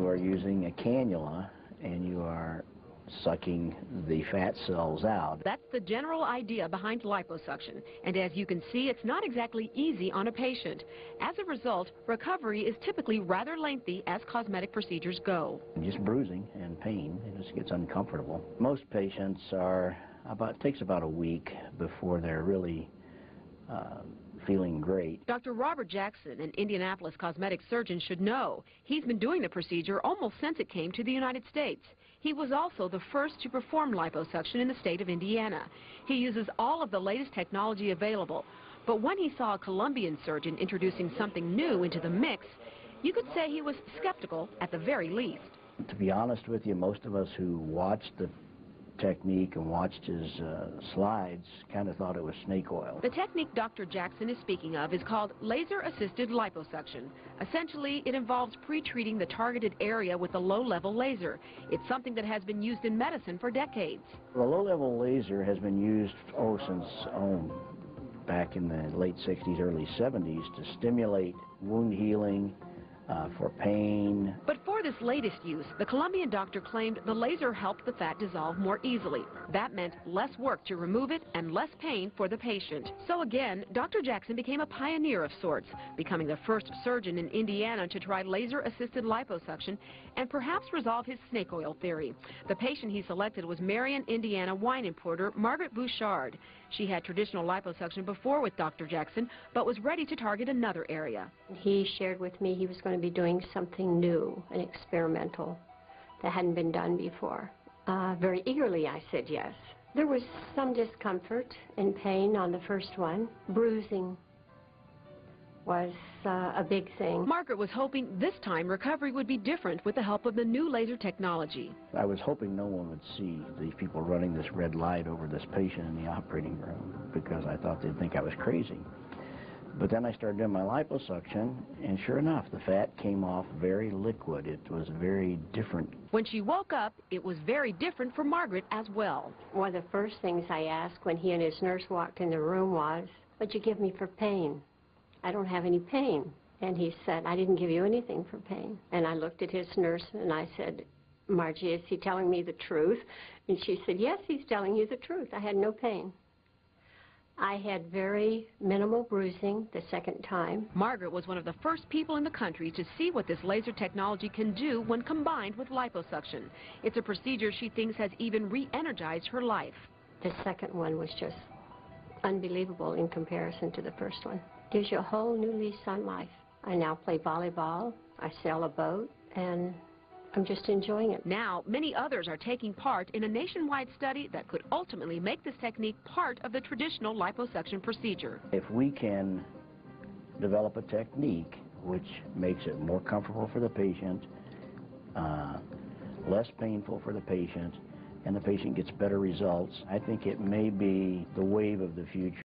you are using a cannula and you are sucking the fat cells out. That's the general idea behind liposuction, and as you can see, it's not exactly easy on a patient. As a result, recovery is typically rather lengthy as cosmetic procedures go. Just bruising and pain, it just gets uncomfortable. Most patients it takes about a week before they're really feeling great. Dr. Robert Jackson, an Indianapolis cosmetic surgeon, should know. He's been doing the procedure almost since it came to the United States. He was also the first to perform liposuction in the state of Indiana. He uses all of the latest technology available. But when he saw a Colombian surgeon introducing something new into the mix, you could say he was skeptical at the very least. To be honest with you, most of us who watched the technique and watched his slides kind of thought it was snake oil. The technique Dr. Jackson is speaking of is called laser-assisted liposuction. Essentially, it involves pre-treating the targeted area with a low-level laser. It's something that has been used in medicine for decades. The low-level laser has been used since back in the late 60s, early 70s to stimulate wound healing, for pain. But for this latest use, the Colombian doctor claimed the laser helped the fat dissolve more easily. That meant less work to remove it and less pain for the patient. So again, Dr. Jackson became a pioneer of sorts, becoming the first surgeon in Indiana to try laser-assisted liposuction and perhaps resolve his snake oil theory. The patient he selected was Marion, Indiana wine importer Margaret Bouchard. She had traditional liposuction before with Dr. Jackson, but was ready to target another area. He shared with me he was going to be doing something new and experimental that hadn't been done before. Very eagerly I said yes. There was some discomfort and pain on the first one. Bruising was a big thing. Margaret was hoping this time recovery would be different with the help of the new laser technology. I was hoping no one would see these people running this red light over this patient in the operating room because I thought they'd think I was crazy. But then I started doing my liposuction, and sure enough, the fat came off very liquid. It was very different. When she woke up, it was very different for Margaret as well. One of the first things I asked when he and his nurse walked in the room was, "What'd you give me for pain? I don't have any pain." And he said, "I didn't give you anything for pain." And I looked at his nurse and I said, "Margie, is he telling me the truth?" And she said, "Yes, he's telling you the truth. I had no pain." I had very minimal bruising the second time. Margaret was one of the first people in the country to see what this laser technology can do when combined with liposuction. It's a procedure she thinks has even re-energized her life. The second one was just unbelievable in comparison to the first one. Gives you a whole new lease on life. I now play volleyball, I sail a boat, and I'm just enjoying it. Now, many others are taking part in a nationwide study that could ultimately make this technique part of the traditional liposuction procedure. If we can develop a technique which makes it more comfortable for the patient, less painful for the patient, and the patient gets better results, I think it may be the wave of the future.